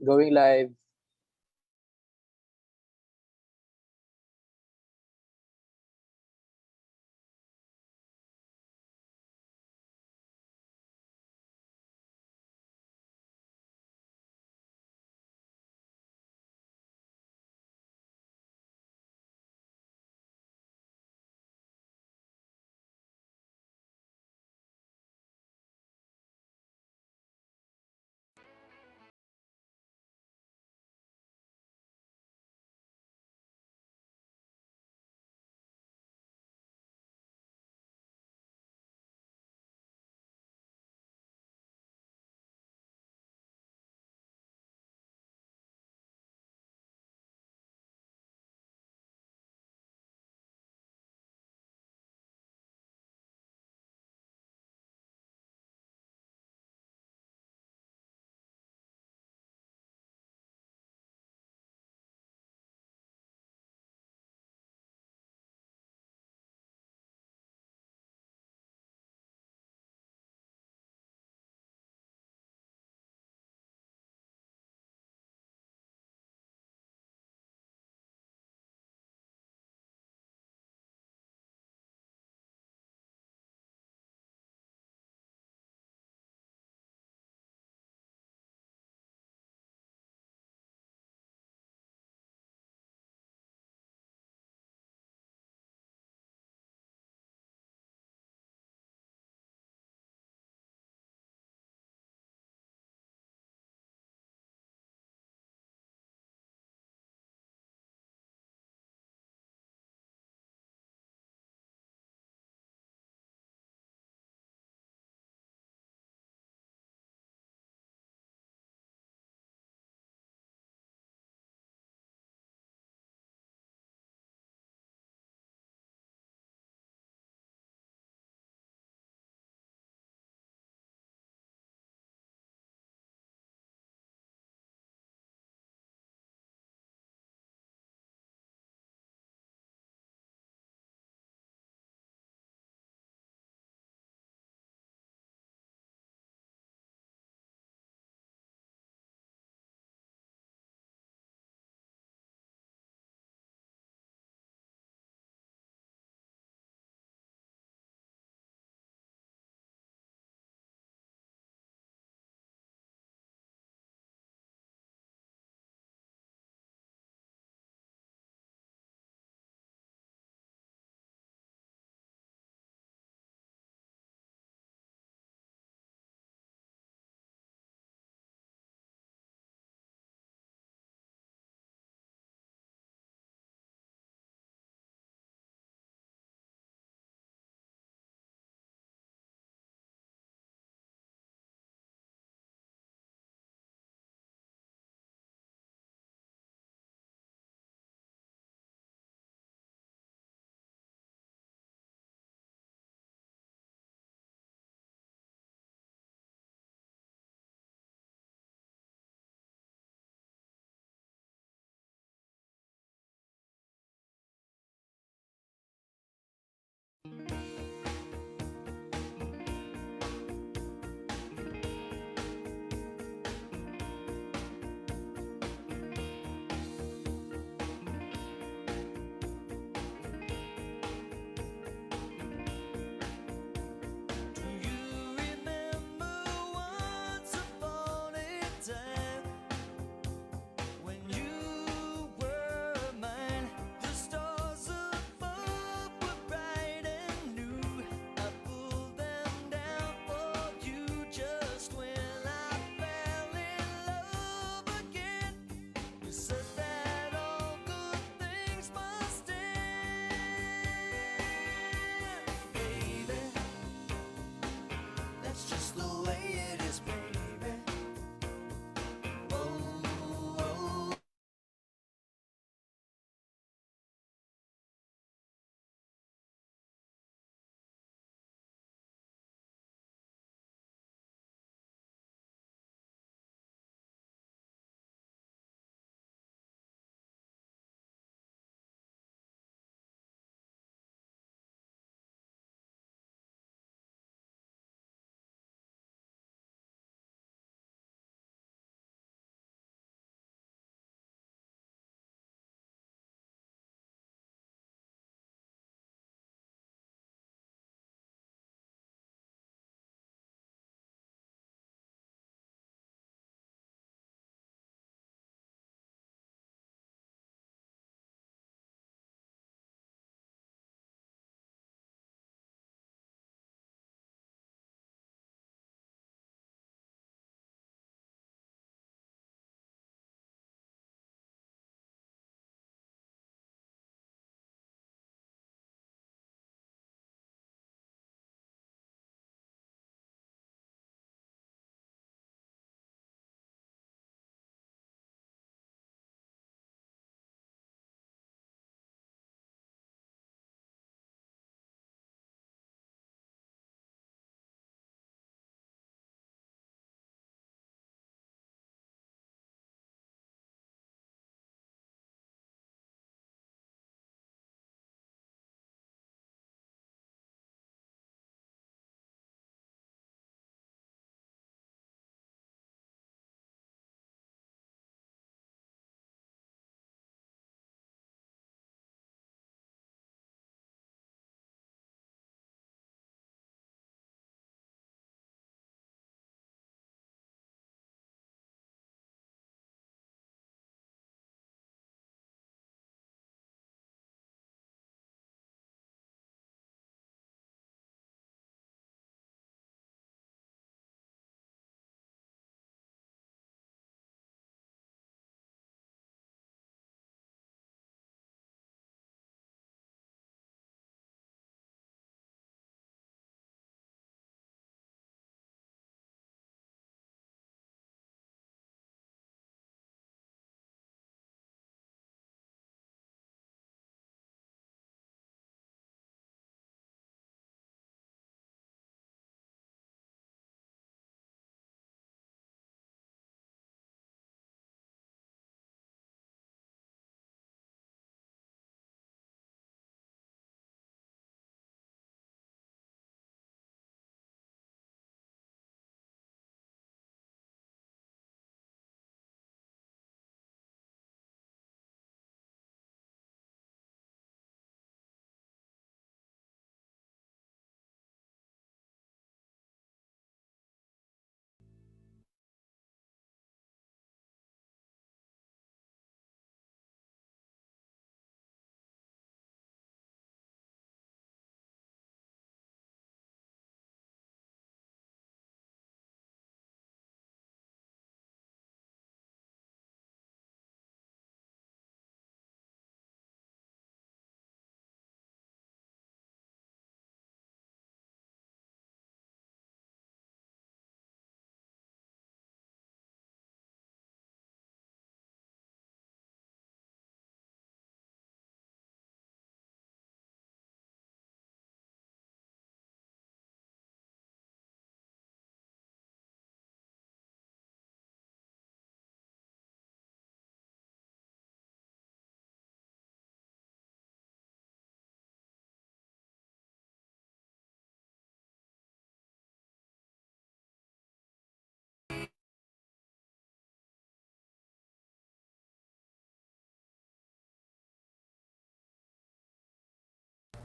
Going live.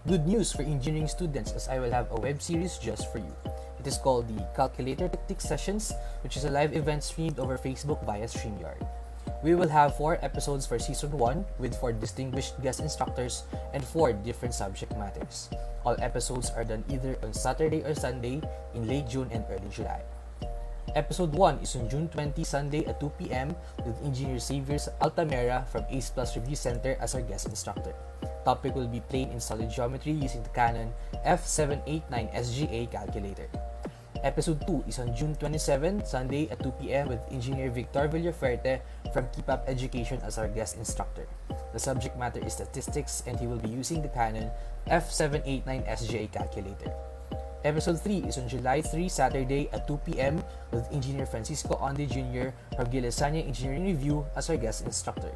Good news for engineering students, as I will have a web series just for you. It is called the Calculator Tactics Sessions, which is a live event streamed over Facebook via StreamYard. We will have 4 episodes for Season 1 with 4 distinguished guest instructors and 4 different subject matters. All episodes are done either on Saturday or Sunday in late June and early July. Episode 1 is on June 20, Sunday at 2 p.m. with Engineer Xavier Altamera from ACE Plus Review Center as our guest instructor. Topic will be plane in solid geometry using the Canon F789 SGA calculator. Episode 2 is on June 27, Sunday at 2 p.m. with Engineer Victor Villafuerte from Keep Up Education as our guest instructor. The subject matter is statistics and he will be using the Canon F789 SGA calculator. Episode 3 is on July 3, Saturday at 2 p.m. with Engineer Francisco Onde Jr. from Gillesania Engineering Review as our guest instructor.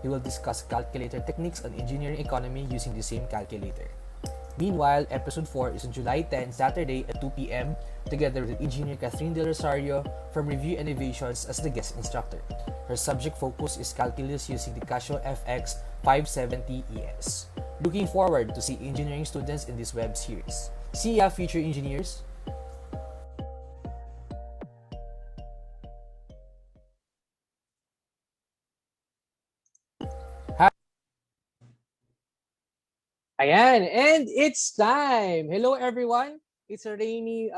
He will discuss calculator techniques on engineering economy using the same calculator. Meanwhile, Episode 4 is on July 10, Saturday at 2 p.m. together with Engineer Catherine De Rosario from Review Innovations as the guest instructor. Her subject focus is calculus using the Casio FX 570 ES. Looking forward to see engineering students in this web series. See ya, future engineers! Ayan, and it's time! Hello everyone! It's a rainy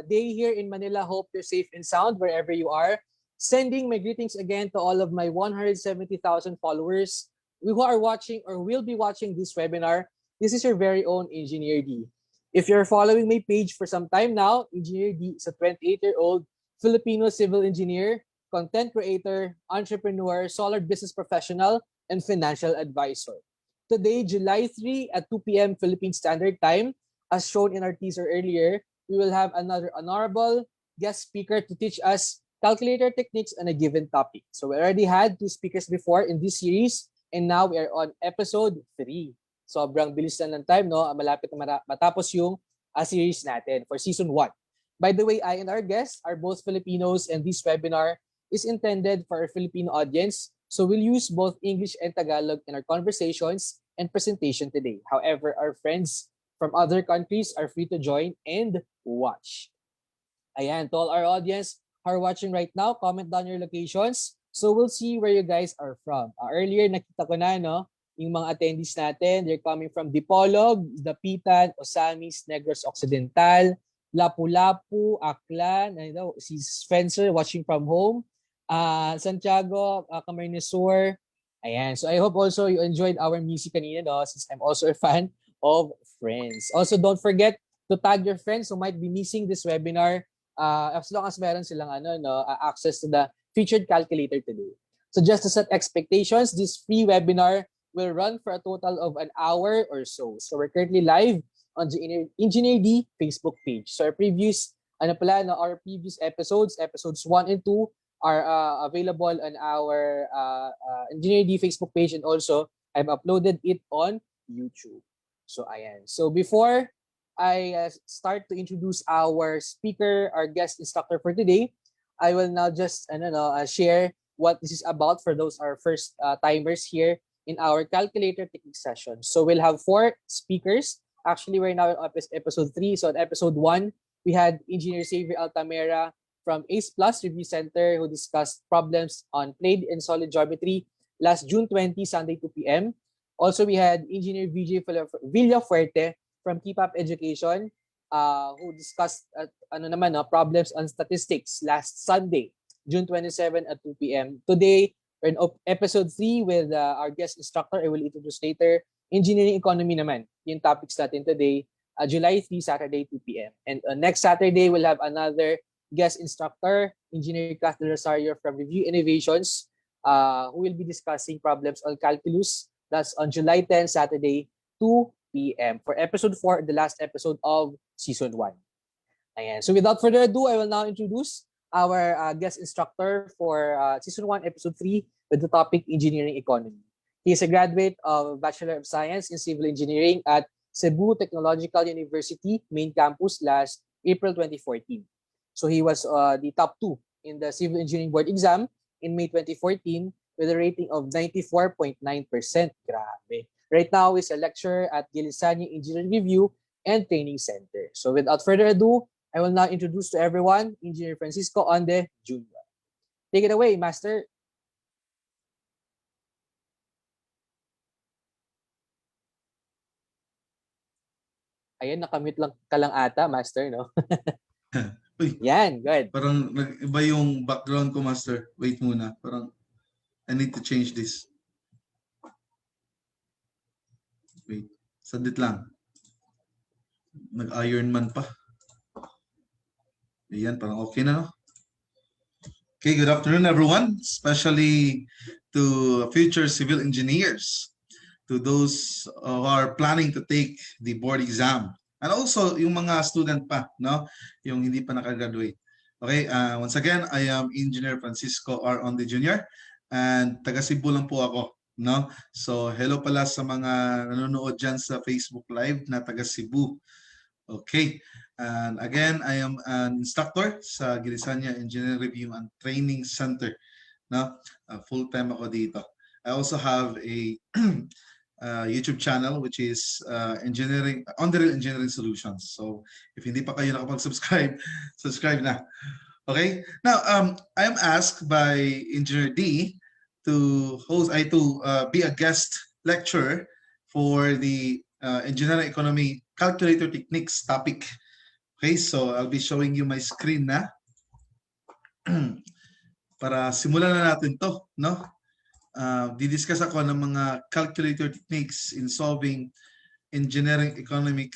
day here in Manila. Hope you're safe and sound wherever you are. Sending my greetings again to all of my 170,000 followers who are watching or will be watching this webinar. This is your very own Engineer Dee. If you're following my page for some time now, Engineer Dee is a 28-year-old Filipino civil engineer, content creator, entrepreneur, solid business professional, and financial advisor. Today, July 3 at 2 p.m. Philippine Standard Time, as shown in our teaser earlier, we will have another honorable guest speaker to teach us calculator techniques on a given topic. So we already had 2 speakers before in this series, and now we are on episode 3. Sobrang bilis na ng time, no? Malapit na matapos yung series natin for season 1. By the way, I and our guests are both Filipinos, and this webinar is intended for our Filipino audience. So we'll use both English and Tagalog in our conversations and presentation today. However, our friends from other countries are free to join and watch. Ayan, to all our audience who are watching right now, comment down your locations. So we'll see where you guys are from. Earlier, nakita ko na, no? Yung mga attendees natin, they're coming from Dipolog, Dapitan, Osamis, Negros Occidental, Lapu-Lapu, Aklan, si Spencer watching from home, Santiago, Camarines Sur. Ayan. So I hope also you enjoyed our music kanina, no? Since I'm also a fan of Friends. Also, don't forget to tag your friends who might be missing this webinar as long as meron silang access to the featured calculator today. So just to set expectations, this free webinar will run for a total of an hour or so. So we're currently live on the Engineer Dee Facebook page. So our previous episodes 1 and 2 are available on our Engineer Dee Facebook page, and also I've uploaded it on YouTube. So ayan. So before I start to introduce our speaker, our guest instructor for today, I will now just share what this is about for those our first timers here in our calculator technique session. So we'll have 4 speakers. Actually, we're now on episode 3. So on episode 1, we had Engineer Xavier Altamera from ACE Plus Review Center who discussed problems on plane and solid geometry last June 20, Sunday 2 p.m. Also, we had Engineer VJ Villafuerte from Keep Up Education who discussed problems on statistics last Sunday, June 27 at 2 p.m. Today, we're in episode 3 with our guest instructor. I will introduce later. Engineering economy naman. Yung topics natin today, July 3, Saturday, 2 p.m. And next Saturday, we'll have another guest instructor, Engineer Catherine De Rosario from Review Innovations, who will be discussing problems on calculus. That's on July 10, Saturday, 2 p.m. for episode 4, the last episode of season 1. Ayan. So without further ado, I will now introduce our guest instructor for Season 1, Episode 3 with the topic Engineering Economy. He is a graduate of Bachelor of Science in Civil Engineering at Cebu Technological University main campus last April 2014. So he was the top 2 in the Civil Engineering Board exam in May 2014 with a rating of 94.9%. Grabe. right now is a lecturer at Gillesania Engineering Review and Training Center. So without further ado, I will now introduce to everyone Engineer Francisco Onde Jr. Take it away, Master. Ayan, nakamute lang ka lang ata, Master, no? Uy, Yan, good. parang nag-iba yung background ko, Master. Wait muna. Parang I need to change this. Wait. Sandit lang. Nag-Iron Man pa. Ayan, parang okay na, no? Okay, good afternoon, everyone. Especially to future civil engineers, to those who are planning to take the board exam. And also, yung mga student pa, no? Yung hindi pa nakagraduate. Okay, once again, I am Engineer Francisco R. Onde Jr. And taga Cebu lang po ako, no? So, hello pala sa mga nanonood dyan sa Facebook Live na taga Cebu. Okay, and again, I am an instructor sa Gillesania Engineering Review and Training Center. No? Full-time ako dito. I also have a YouTube channel which is Onde Engineering Solutions. So if hindi pa kayo nakapag-subscribe, subscribe na. Okay? Now, I am asked by Engineer Dee to be a guest lecturer for the engineering economy calculator techniques topic. Okay, so I'll be showing you my screen na para simulan na natin to, no? Didiscuss ako ng mga calculator techniques in solving engineering economy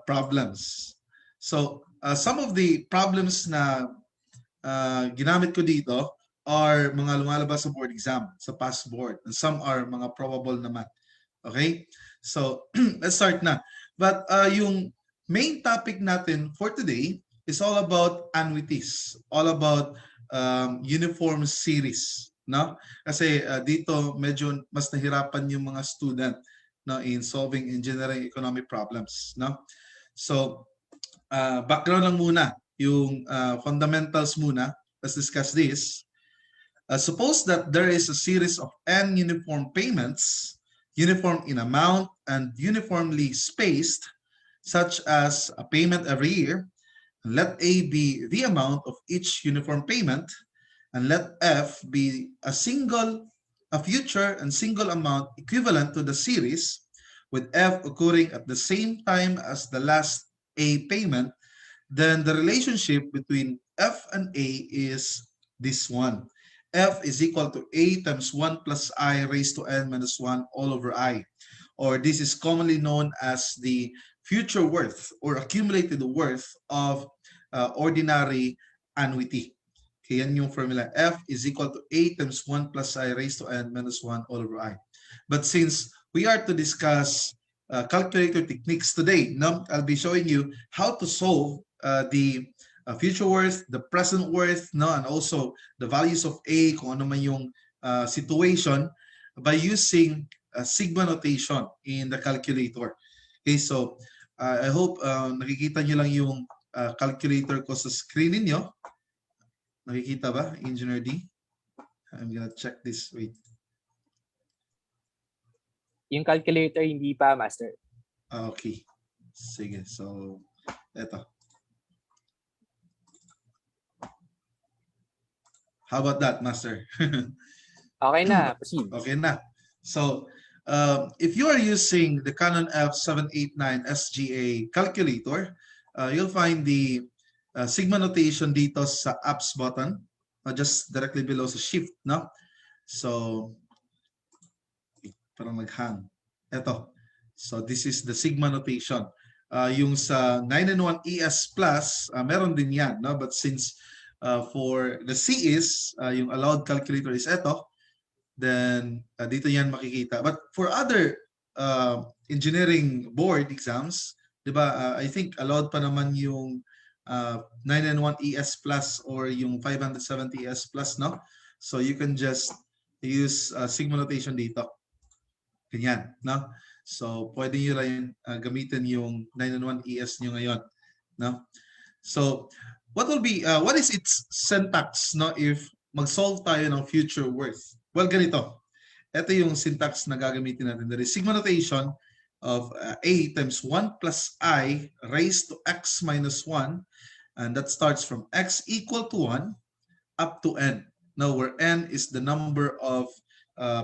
problems. So some of the problems na ginamit ko dito are mga lumalabas sa board exam, sa past board, and some are mga probable naman. Okay? So, let's start na. But yung main topic natin for today is all about annuities, all about uniform series, no? Kasi dito medyo mas nahirapan yung mga student, no, in solving engineering economic problems, no? So, background lang muna, yung fundamentals muna. Let's discuss this. Suppose that there is a series of n uniform payments, uniform in amount and uniformly spaced, such as a payment every year. Let A be the amount of each uniform payment, and let F be a future and single amount equivalent to the series, with F occurring at the same time as the last A payment. Then the relationship between F and A is this one. F is equal to A times 1 plus I raised to n minus 1 all over I. Or this is commonly known as the future worth or accumulated worth of ordinary annuity. Okay, yan yung formula. F is equal to A times 1 plus I raised to n minus 1 all over I. But since we are to discuss calculator techniques today, no? I'll be showing you how to solve the future worth, the present worth, no, and also the values of A, kung ano man yung situation, by using sigma notation in the calculator. Okay, so I hope nakikita nyo lang yung calculator ko sa screen ninyo. Nakikita ba, Engineer Dee? I'm gonna check this. Wait. Yung calculator hindi pa, Master. Okay. Sige, so eto. How about that, Master? Okay na, proceed. Okay na. So, if you are using the Canon F789 SGA calculator, you'll find the sigma notation dito sa apps button, just directly below sa shift, no? So, parang nag-hang. Ito. So, this is the sigma notation. Yung sa 9-in-1 ES Plus, meron din yan, no? But since for the C is, yung allowed calculator is ito, then dito yan makikita. But for other engineering board exams, di ba, I think allowed pa naman yung 9-in-1 ES Plus or yung 570 ES Plus, no? So you can just use sigma notation dito. Ganyan, no? So pwede nyo rin gamitin yung 9-in-1 ES nyo ngayon, no? So what is its syntax, no, if mag-solve tayo ng future worth? Well, ganito. ito yung syntax na gagamitin natin. There is sigma notation of a times 1 plus I raised to x minus 1, and that starts from x equal to 1 up to n. Now, where n is the number of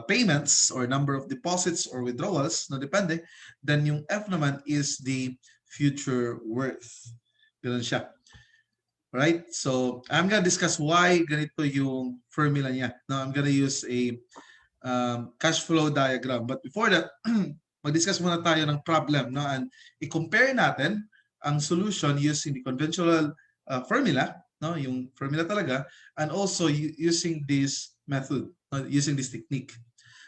payments or number of deposits or withdrawals, no depende, then yung f naman is the future worth. Ganun siya. Right? So, I'm gonna discuss why ganito yung formula niya. Now, I'm gonna use a cash flow diagram. But before that, mag-discuss muna tayo ng problem, no? And i-compare natin ang solution using the conventional formula, no? Yung formula talaga, and also using this method, using this technique.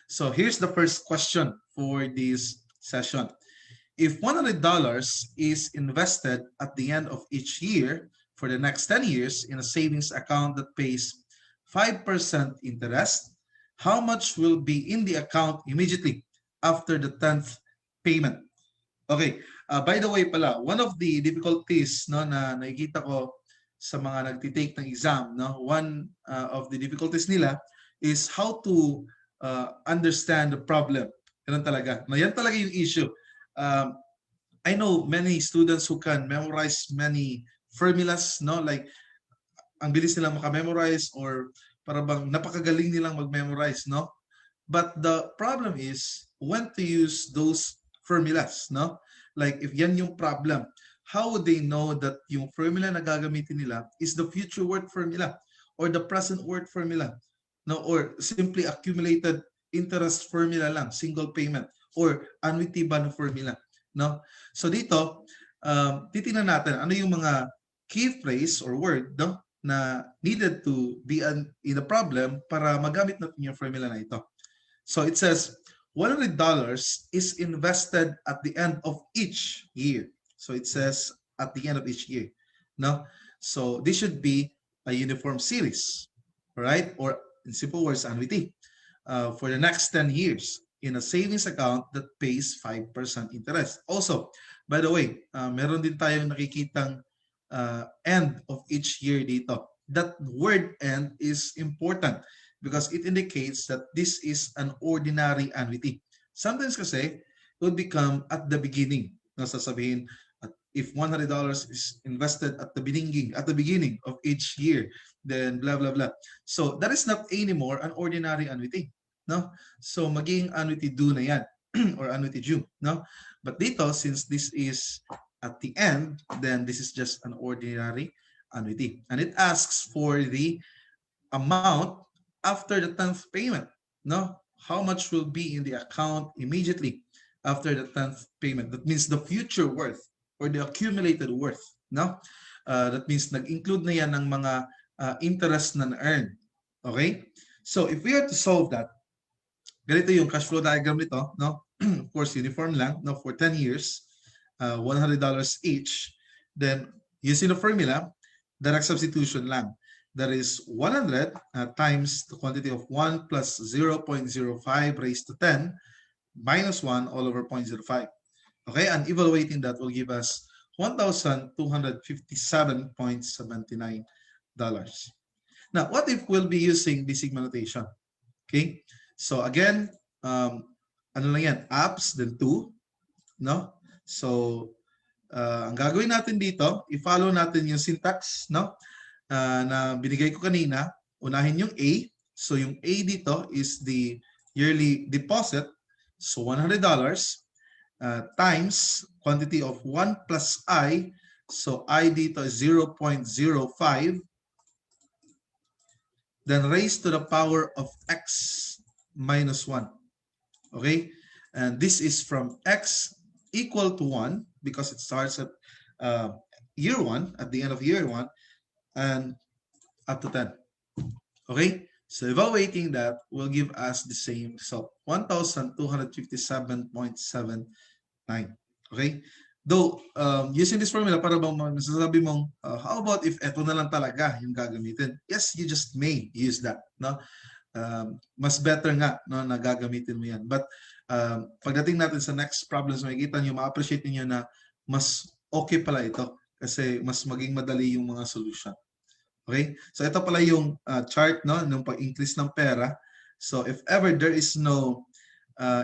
So, here's the first question for this session. If $100 is invested at the end of each year for the next 10 years in a savings account that pays 5% interest, how much will be in the account immediately after the 10th payment? Okay, by the way pala, one of the difficulties, no, na nakikita ko sa mga nagtitake ng exam, no, one of the difficulties nila is how to understand the problem. Ganun talaga. No, yan talaga yung issue. I know many students who can memorize many formulas, no, like ang bilis nilang makamemorize or para bang napakagaling nilang mag-memorize, no? But the problem is when to use those formulas, no? Like if yan yung problem, how would they know that yung formula na gagamitin nila is the future worth formula or the present worth formula, no? Or simply accumulated interest formula lang, single payment, or annuity bond formula, no? So dito, titingnan natin ano yung mga key phrase or word, no, na needed to be in a problem para magamit natin yung formula na ito. So it says, $100 is invested at the end of each year. So it says at the end of each year, no? So this should be a uniform series, right? Or in simple words, annuity for the next 10 years in a savings account that pays 5% interest. Also, by the way, meron din tayong nakikitang end of each year dito. That word end is important because it indicates that this is an ordinary annuity. Sometimes kasi, it would become at the beginning. Nasasabihin, if $100 is invested at the beginning of each year, then blah, blah, blah. So, that is not anymore an ordinary annuity. No? So, maging annuity due na yan or annuity due. No? But dito, since this is at the end, then this is just an ordinary annuity. And it asks for the amount after the 10th payment. No? How much will be in the account immediately after the 10th payment? That means the future worth or the accumulated worth. No? That means nag-include na yan ng mga interest na na-earn. Okay? So if we are to solve that, ganito yung cash flow diagram nito, no? Of course, uniform lang, no? For 10 years, $100 each. Then, using the formula, direct substitution lang. That is 100 times the quantity of 1 plus 0.05 raised to 10 minus 1 all over 0.05. Okay, and evaluating that will give us $1,257.79. Now, what if we'll be using the sigma notation? Okay, so again, ano lang yan, apps, then 2, no? So, ang gagawin natin dito, i-follow natin yung syntax, no? Na binigay ko kanina. Unahin yung A. So, yung A dito is the yearly deposit. So, $100 times quantity of 1 plus I. So, I dito is 0.05. Then raised to the power of X minus 1. Okay? And this is from X equal to 1 because it starts at year 1, at the end of year 1, and up to 10. Okay? So evaluating that will give us the same result, 1,257.79. Okay? Though, using this formula, para bang masasabi mong, how about if eto na lang talaga yung gagamitin? Yes, you just may use that. No? Mas better nga, no, na gagamitin mo yan. But pagdating natin sa next problems, makikita nyo, ma-appreciate niyo na mas okay pala ito kasi mas maging madali yung mga solution. Okay? So ito pala yung chart, no, ng pag-increase ng pera So if ever there is no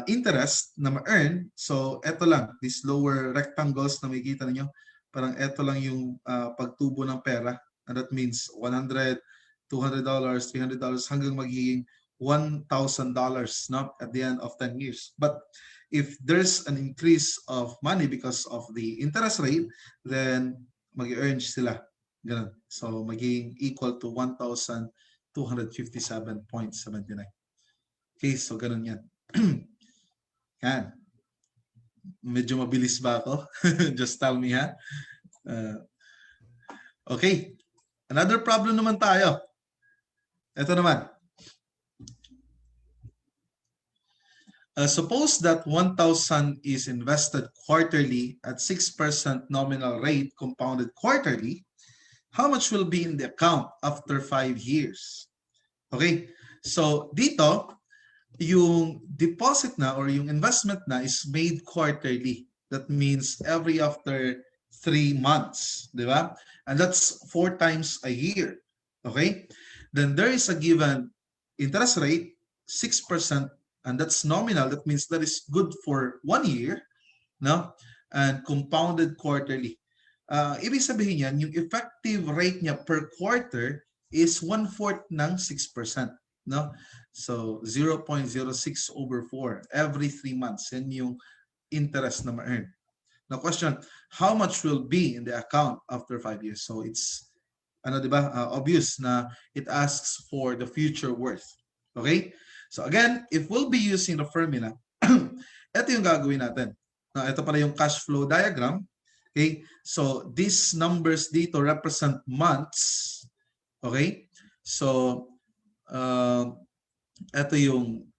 interest na ma-earn, so eto lang, these lower rectangles na makikita niyo, parang eto lang yung pagtubo ng pera. And that means $100, $200, $300 hanggang magiging $1,000, no, at the end of 10 years. But if there's an increase of money because of the interest rate, then mag-earn sila. Ganun. So magiging equal to 1,257.79. Okay, so ganun yan. Yan. Medyo mabilis ba ako? Just tell me, ha? Okay. Another problem naman tayo. Ito naman. Suppose that 1,000 is invested quarterly at 6% nominal rate compounded quarterly. How much will be in the account after 5 years? Okay? So, dito, yung deposit na or yung investment na is made quarterly. That means every after 3 months. Di ba? And that's 4 times a year. Okay? Then there is a given interest rate, 6%, and that's nominal. That means that is good for 1 year, no? And compounded quarterly. Ibig sabihin yan, yung effective rate niya per quarter is 1/4 ng 6%, no? So 0.06 over 4 every 3 months. Yan yung interest na ma-earn. Now question, how much will be in the account after 5 years? So it's diba? Obvious na it asks for the future worth. Okay? So again, if we'll be using the formula, ito yung gagawin natin. Ito pala yung cash flow diagram. Okay? So these numbers dito represent months. Okay? So ito yung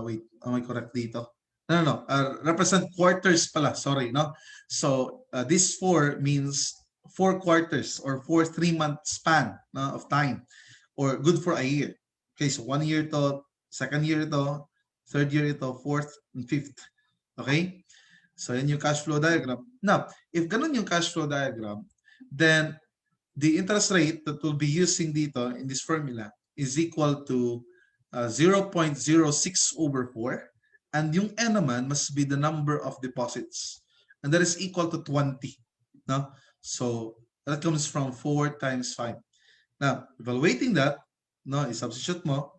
wait, am I correct dito? No. Represent quarters pala. Sorry, no? So this 4 means 4 quarters or 4 3-month span of time or good for a year. Okay, so 1 year to, 2nd year ito, 3rd year ito, 4th and 5th. Okay? So yan yung cash flow diagram. Now, if ganun yung cash flow diagram, then the interest rate that we'll be using dito in this formula is equal to 0.06 over 4. And yung N naman must be the number of deposits. And that is equal to 20. No? So that comes from 4 times 5. Now, evaluating that, no, i-substitute mo,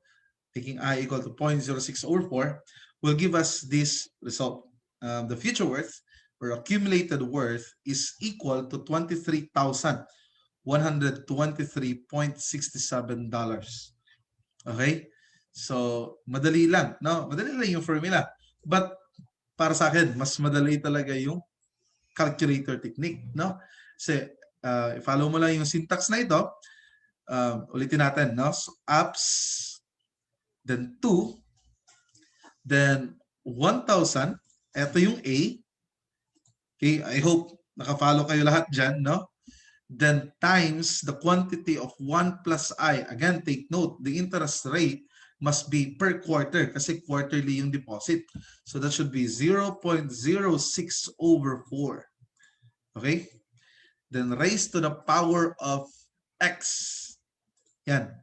taking I equal to 0.06 over 4, will give us this result. The future worth or accumulated worth is equal to $23,123.67. Okay? So, madali lang, no? Madali lang yung formula. But, para sa akin, mas madali talaga yung calculator technique, no? Kasi, i-follow mo lang yung syntax na ito. Ulitin natin, no? So, apps, then 2, then 1,000, ito yung A. Okay, I hope naka-follow kayo lahat dyan, no? Then times the quantity of 1 plus I. Again, take note, the interest rate must be per quarter kasi quarterly yung deposit. So that should be 0.06 over 4. Okay? Then raised to the power of X. Yan,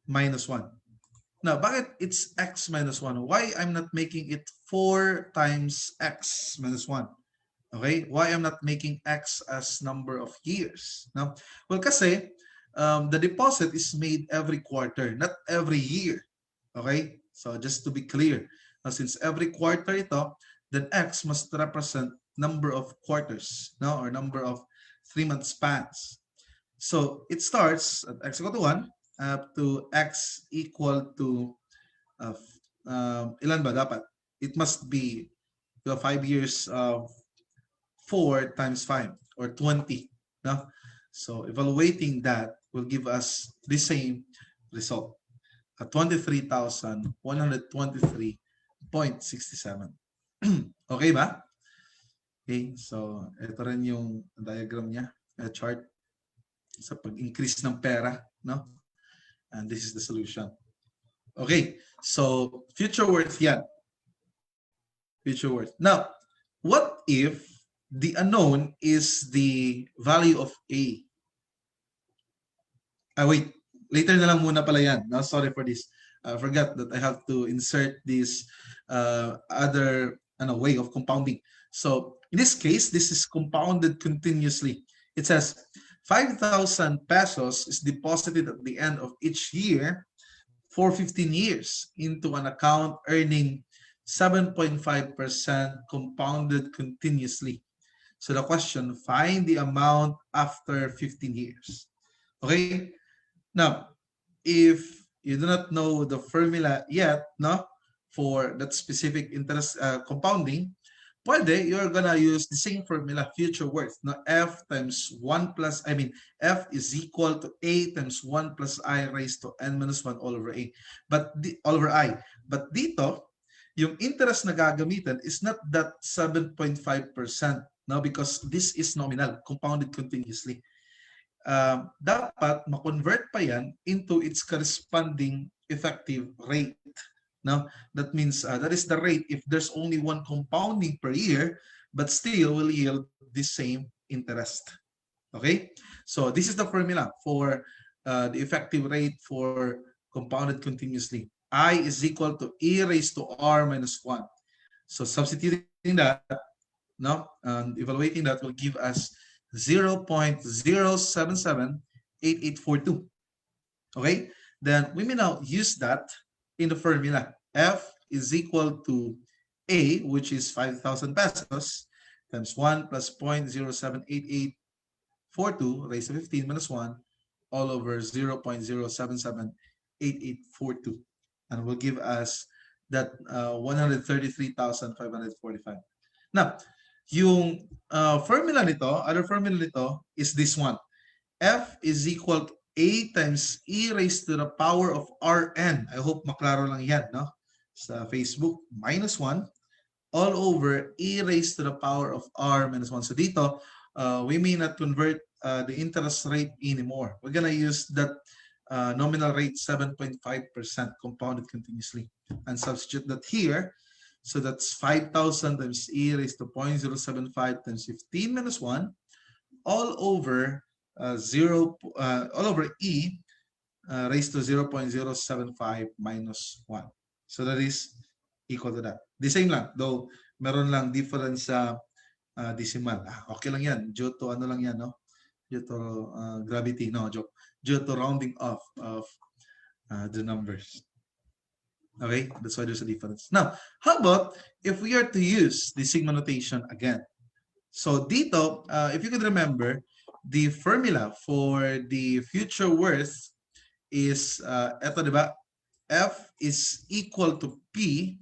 minus 1. Now, bakit it's X minus 1? Why I'm not making it 4 times X minus 1? Okay? Why I'm not making X as number of years? No? Well, kasi the deposit is made every quarter, not every year. Okay? So just to be clear, since every quarter ito, then X must represent number of quarters, no? Or number of 3-month spans. So it starts at X equal to 1 up to X equal to ilan ba dapat? It must be 5 years of 4 times 5 or 20. No? So evaluating that will give us the same result. 23,123.67. Okay ba? Okay, so ito rin yung diagram niya, chart sa pag-increase ng pera, no? And this is the solution. Okay, so future worth yan. Future worth. Now, what if the unknown is the value of A? Wait. Later na lang muna pala yan. No, sorry for this. I forgot that I have to insert this other way of compounding. So in this case, this is compounded continuously. It says 5,000 pesos is deposited at the end of each year for 15 years into an account earning 7.5% compounded continuously. So the question, find the amount after 15 years. Okay? Now, if you do not know the formula yet, no, for that specific interest compounding, pwede, you're gonna use the same formula, future worth, no, F times 1 plus, F is equal to A times 1 plus I raised to N minus 1 all over A, all over I. But dito, yung interest na gagamitin is not that 7.5%, no, because this is nominal, compounded continuously. Dapat ma-convert pa yan into its corresponding effective rate. Now, that means that is the rate if there's only one compounding per year, but still will yield the same interest. Okay? So this is the formula for the effective rate for compounded continuously. I is equal to E raised to R minus 1. So substituting that, no, evaluating that will give us 0.0778842. Okay? Then we may now use that in the formula. F is equal to A, which is 5,000 pesos, times 1 plus 0.0788842 raised to 15 minus 1 all over 0.0778842. And will give us that 133,545. Now, yung formula nito, other formula nito is this one. F is equal to A times E raised to the power of Rn. I hope maklaro lang yan, no? Sa Facebook, minus 1 all over E raised to the power of R minus 1. So dito, we may not convert the interest rate anymore. We're gonna use that nominal rate 7.5% compounded continuously and substitute that here. So that's 5,000 times E raised to 0.075 times 15 minus 1 all over all over E raised to 0.075 minus 1. So that is equal to that. The same lang, though meron lang difference sa decimal. Okay lang yan. Due to ano lang yan, no? Due to gravity, no, joke. Due to rounding off of the numbers. Okay, that's why there's a difference. Now, how about if we are to use the sigma notation again? So dito, if you could remember, the formula for the future worth is, eto diba? F is equal to P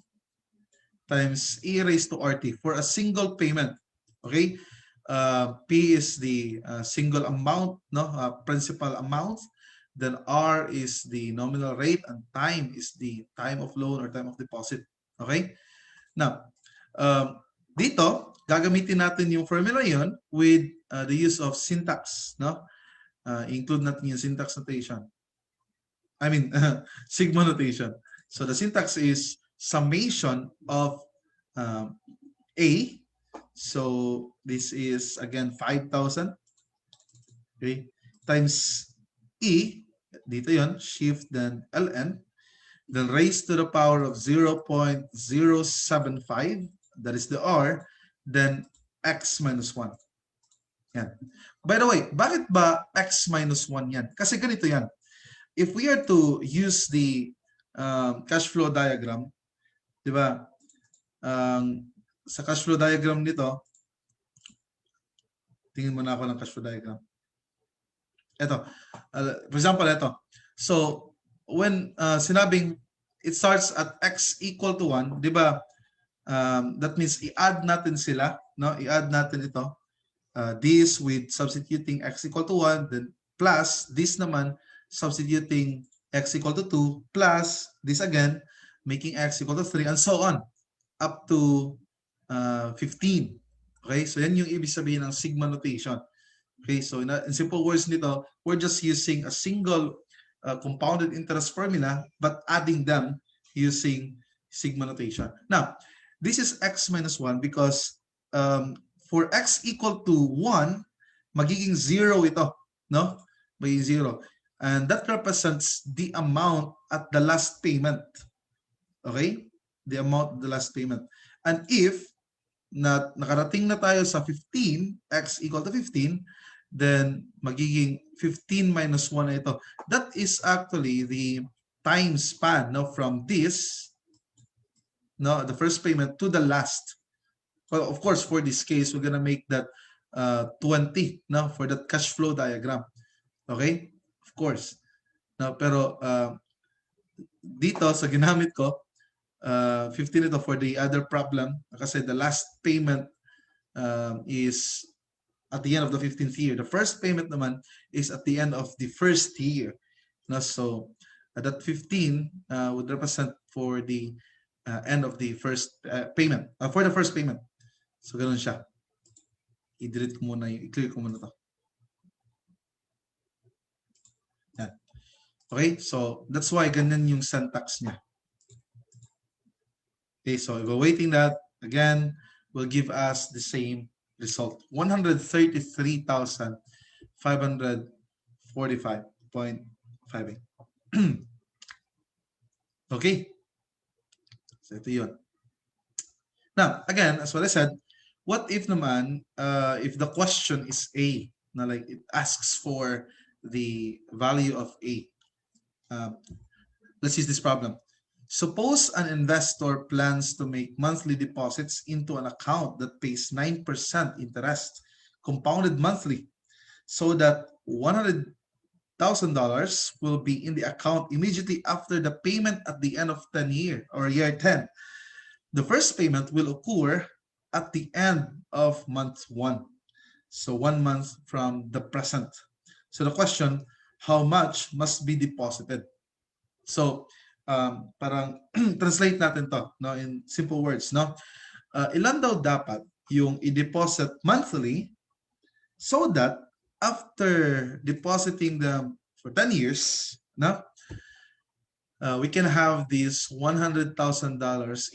times E raised to RT for a single payment. Okay? P is the single amount, no, principal amount. Then R is the nominal rate and time is the time of loan or time of deposit. Okay? Now, dito, gagamitin natin yung formula yon with the use of syntax, no? Include natin yung syntax notation. Sigma notation. So the syntax is summation of A. So this is again 5,000. Okay? Times E, dito yon, shift then ln, then raised to the power of 0.075, that is the R, then x minus 1. Yan. By the way, bakit ba x minus 1 yan? Kasi ganito yan. If we are to use the cash flow diagram, di ba? Sa cash flow diagram nito, tingin muna ako ng cash flow diagram. Ito. For example, ito. So, when sinabing it starts at x equal to 1, di ba? That means i-add natin sila, no? I-add natin ito. This with substituting x equal to 1, then plus this naman substituting x equal to 2, plus this again making x equal to 3, and so on up to 15. Okay, so yan yung ibig sabihin ng sigma notation. Okay, so in simple words nito, we're just using a single compounded interest formula but adding them using sigma notation. Now, this is x minus 1 because for x equal to 1, magiging 0 ito, no? Magiging 0. And that represents the amount at the last payment. Okay? The amount of the last payment. And if nakarating na tayo sa 15, x equal to 15, then magiging 15 minus 1 na ito. That is actually the time span, no, from this, no, the first payment to the last. Well, of course, for this case, we're gonna make that 20, no, for that cash flow diagram. Okay? Of course. No, pero dito sa ginamit ko, 15 ito for the other problem kasi the last payment is at the end of the 15th year. The first payment naman is at the end of the first year. No? So that 15 would represent for the end of the first payment, for the first payment. So ganun siya. I-delete ko muna, i-clear ko muna to. Yan. Okay, so that's why ganyan yung syntax niya. Okay, so evaluating that, again, will give us the same result. 133,545.58. Okay. So ito yun. Now, again, as what I said, what if naman, if the question is A, na like it asks for the value of A. Let's use this problem. Suppose an investor plans to make monthly deposits into an account that pays 9% interest, compounded monthly, so that $100,000 will be in the account immediately after the payment at the end of 10 year or year 10. The first payment will occur at the end of month 1. So 1 month from the present. So the question, how much must be deposited? So parang translate natin to, no, in simple words, no? Ilan daw dapat yung i-deposit monthly so that after depositing them for 10 years, no, we can have this $100,000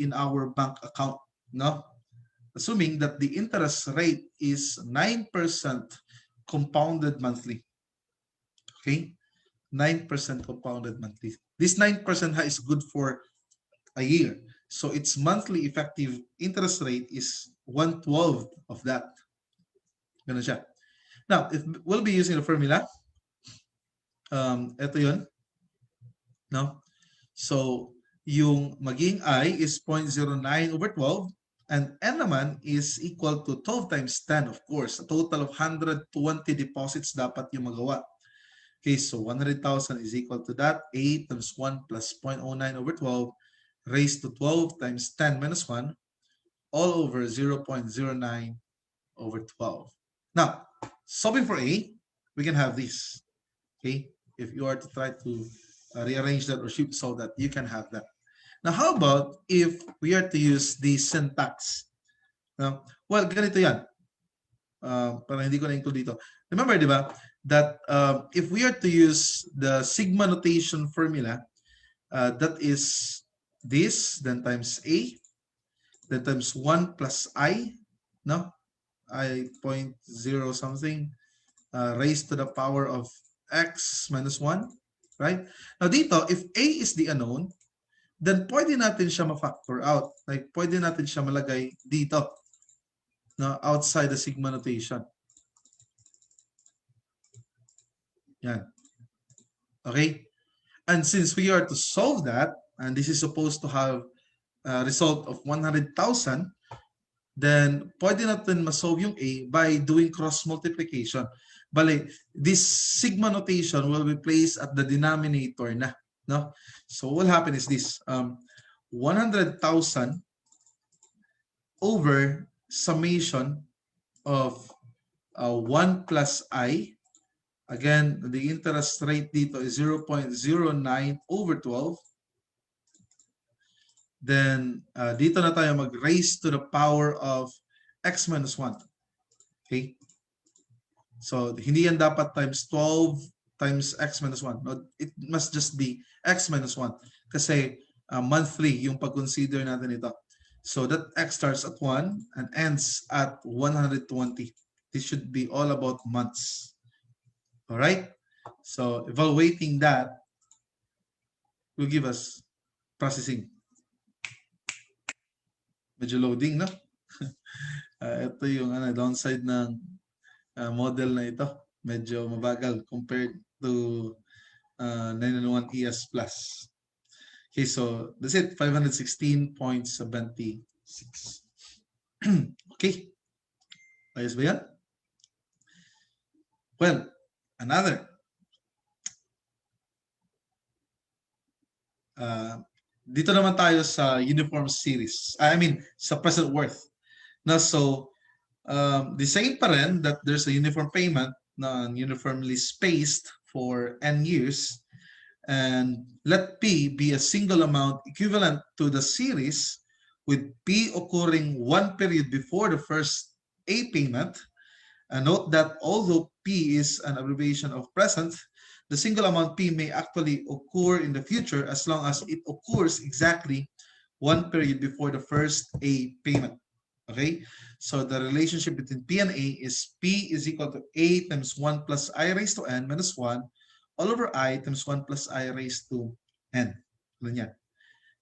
in our bank account, no? Assuming that the interest rate is 9% compounded monthly. Okay? 9% compounded monthly. This 9% is good for a year. So its monthly effective interest rate is 1/12 of that. Ganun siya. Now, if we'll be using the formula, ito yun. No? So, yung maging I is 0.09/12 and N naman is equal to 12 times 10, of course. A total of 120 deposits dapat yung magawa. Okay, so 100,000 is equal to that. 8 times 1 plus 0.09/12 raised to 12 times 10 minus 1 all over 0.09/12. Now, solving for A, we can have this. Okay, if you are to try to rearrange that or shift solve that, you can have that. Now, how about if we are to use the syntax? Well, ganito yan. Parang hindi ko na-include dito. Remember, di ba, that if we are to use the sigma notation formula, that is this, then times A, then times 1 plus I, no? I 0.0 something, raised to the power of x minus 1, right? Now dito, if A is the unknown, then pwede natin siya ma-factor out. Like, pwede natin siya malagay dito, no? Outside the sigma notation. Yan. Okay? And since we are to solve that, and this is supposed to have a result of 100,000, then pwede natin ma-solve yung A by doing cross multiplication. Bale, this sigma notation will be placed at the denominator na. No? So what will happen is this. 100,000 over summation of 1 plus I. Again, the interest rate dito is 0.09/12. Then, dito na tayo mag-raise to the power of x minus 1. Okay? So, hindi yan dapat times 12 times x minus 1. No, it must just be x minus 1. Kasi monthly yung pag-consider natin ito. So, that x starts at 1 and ends at 120. This should be all about months. Alright? So evaluating that will give us processing. Medyo loading, no? Ito yung downside ng model na ito. Medyo mabagal compared to 901ES Plus. Okay, so that's it. 516.76. Okay. Ayos ba yan? Well, another. Dito naman tayo sa uniform series. I mean, sa present worth. Na so, the same pa rin that there's a uniform payment na uniformly spaced for n years, and let P be a single amount equivalent to the series with P occurring one period before the first A payment. Note that although P is an abbreviation of present, the single amount P may actually occur in the future as long as it occurs exactly one period before the first A payment. Okay, so the relationship between P and A is P is equal to A times 1 plus I raised to N minus 1 all over I times 1 plus I raised to N. Ganyan.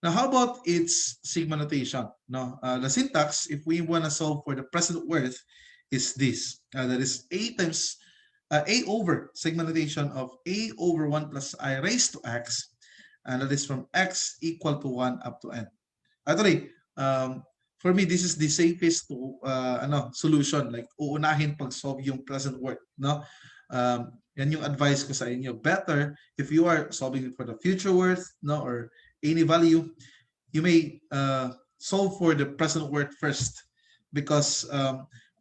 Now, how about its sigma notation? No, the syntax, if we want to solve for the present worth, is this. That is A times A over sigma notation of A over 1 plus I raised to X, and that is from X equal to 1 up to N. Actually, for me, this is the safest solution. Like, uunahin pag-solve yung present worth. No? Yan yung advice ko sa inyo. Better, if you are solving for the future worth, no, or any value, you may solve for the present worth first. Because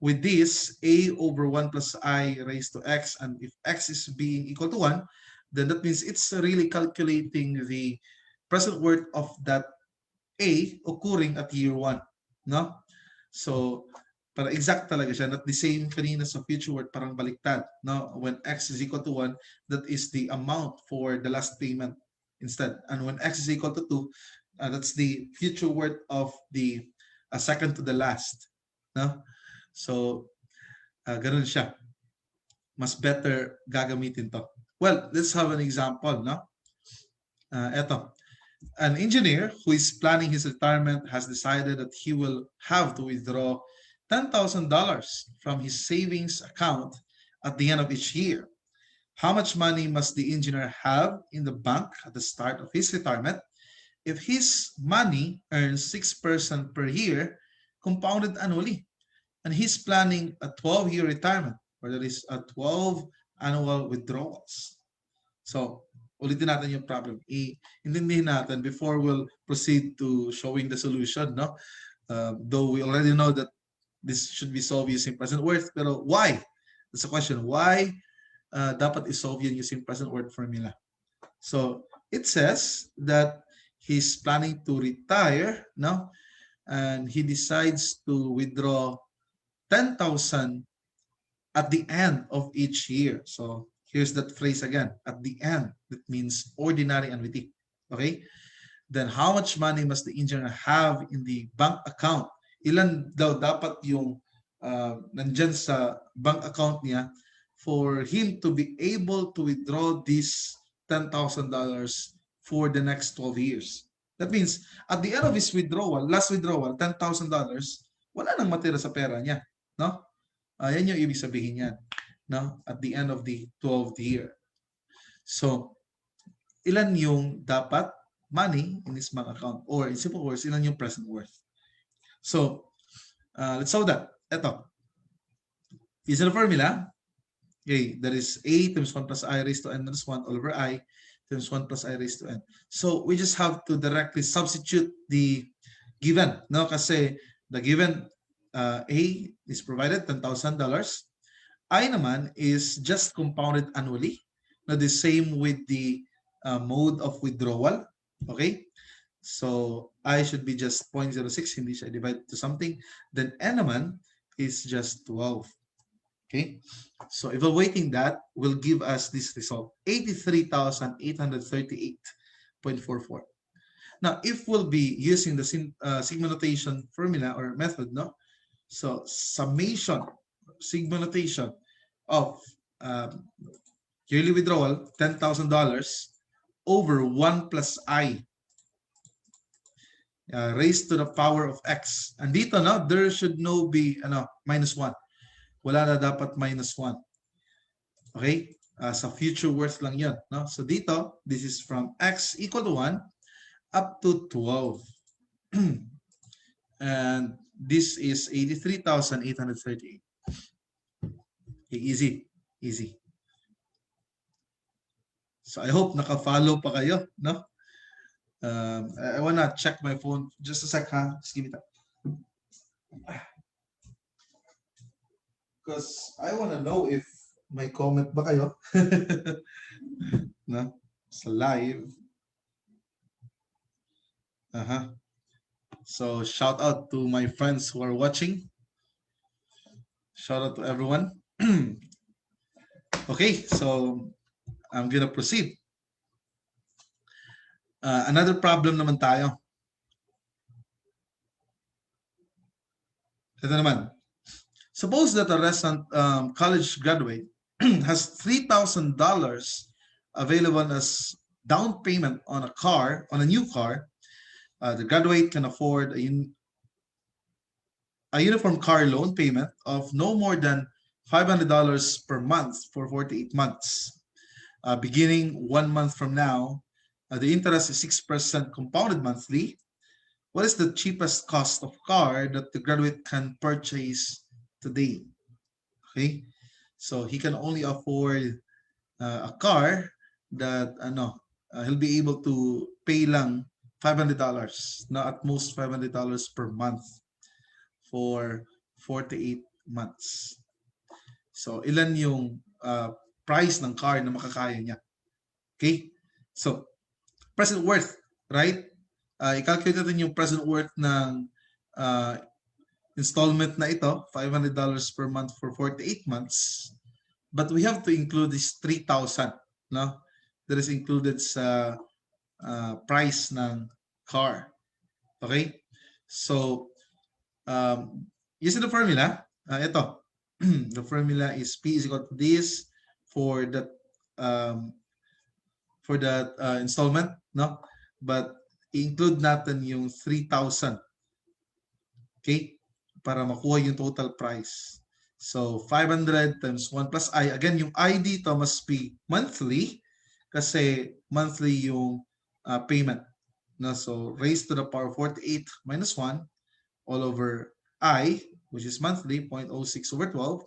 with this, A over 1 plus I raised to X, and if X is being equal to 1, then that means it's really calculating the present worth of that A occurring at year 1. No? So, para exact talaga siya. Not the same kanina sa future worth, parang baliktad. No? When X is equal to 1, that is the amount for the last payment instead. And when X is equal to 2, that's the future worth of the second to the last. No? So, ganun siya. Mas better gagamitin to. Well, let's have an example. No? Eto. An engineer who is planning his retirement has decided that he will have to withdraw $10,000 from his savings account at the end of each year. How much money must the engineer have in the bank at the start of his retirement? If his money earns 6% per year, compounded annually, and he's planning a 12-year retirement, or that is a 12 annual withdrawals. So, ulitin natin yung problem. Intindihin natin before we'll proceed to showing the solution, no? Though we already know that this should be solved using present worth, pero why? That's the question. Why dapat isolve yun using present worth formula? So, it says that he's planning to retire, no? And he decides to withdraw 10,000 at the end of each year. So, here's that phrase again. At the end, that means ordinary annuity. Okay? Then how much money must the engineer have in the bank account? Ilan daw dapat yung nandyan sa bank account niya for him to be able to withdraw this $10,000 for the next 12 years. That means, at the end of his withdrawal, last withdrawal, $10,000, wala nang matira sa pera niya. No? Yan yung ibig sabihin niyan. No? At the end of the 12th year. So, ilan yung dapat money in his bank account? Or in simple words, ilan yung present worth? So, let's solve that. Ito. Using the formula, okay, that is A times 1 plus I raised to N minus 1 all over I times 1 plus I raised to N. So, we just have to directly substitute the given. No? Kasi the given A is provided, $10,000. I naman is just compounded annually. Now, the same with the mode of withdrawal. Okay? So, I should be just 0.06, hindi siya divided to something. Then, N naman is just 12. Okay? So, evaluating that will give us this result, 83,838.44. Now, if we'll be using the sigma notation formula or method, no? So, summation, sigma notation of yearly withdrawal, $10,000 over 1 plus I raised to the power of X. And dito, no, there should no be minus 1. Wala na dapat minus 1. Okay? Sa future worth lang yun. No? So dito, this is from X equal to 1 up to 12. And this is 83,838. Okay, easy. Easy. So I hope naka-follow pa kayo, no? I wanna check my phone. Just a sec, ha? Just give me that. Because I wanna know if may comment ba kayo? No? Sa live. So shout out to my friends who are watching. Shout out to everyone. Okay, so I'm gonna proceed. Another problem naman tayo. Ito naman. Suppose that a recent college graduate has $3,000 available as down payment on a new car. The graduate can afford a uniform car loan payment of no more than $500 per month for 48 months. Beginning 1 month from now, the interest is 6% compounded monthly. What is the cheapest cost of car that the graduate can purchase today? Okay, so he can only afford a car that he'll be able to pay lang $500, not at most $500 per month for 48 months. So ilan yung price ng car na makakaya niya? Okay, so present worth, right? I-calculate natin yung present worth ng installment na ito, $500 per month for 48 months. But we have to include this 3,000, no? That is included sa price ng car. Okay? So, using the formula, ito. The formula is P is equal to this for that installment, no? But include natin yung 3,000. Okay? Para makuha yung total price. So 500 times 1 plus I. Again, yung I dito must be monthly kasi monthly yung payment. No? So raised to the power of 48 minus 1 all over I, which is monthly, 0.06 over 12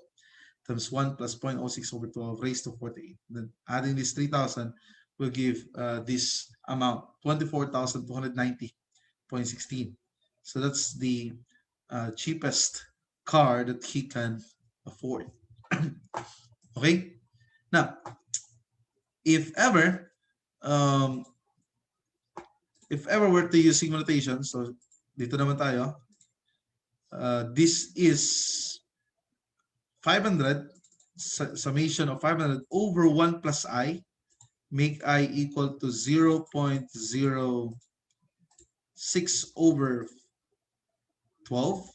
times 1 plus 0.06 over 12 raised to 48. Then adding this 3,000 will give this amount, 24,290.16. So that's the cheapest car that he can afford. Okay? Now, if ever we're to use sigma notation, so dito naman tayo, this is 500, summation of 500 over 1 plus I, make I equal to 0.06 over 12,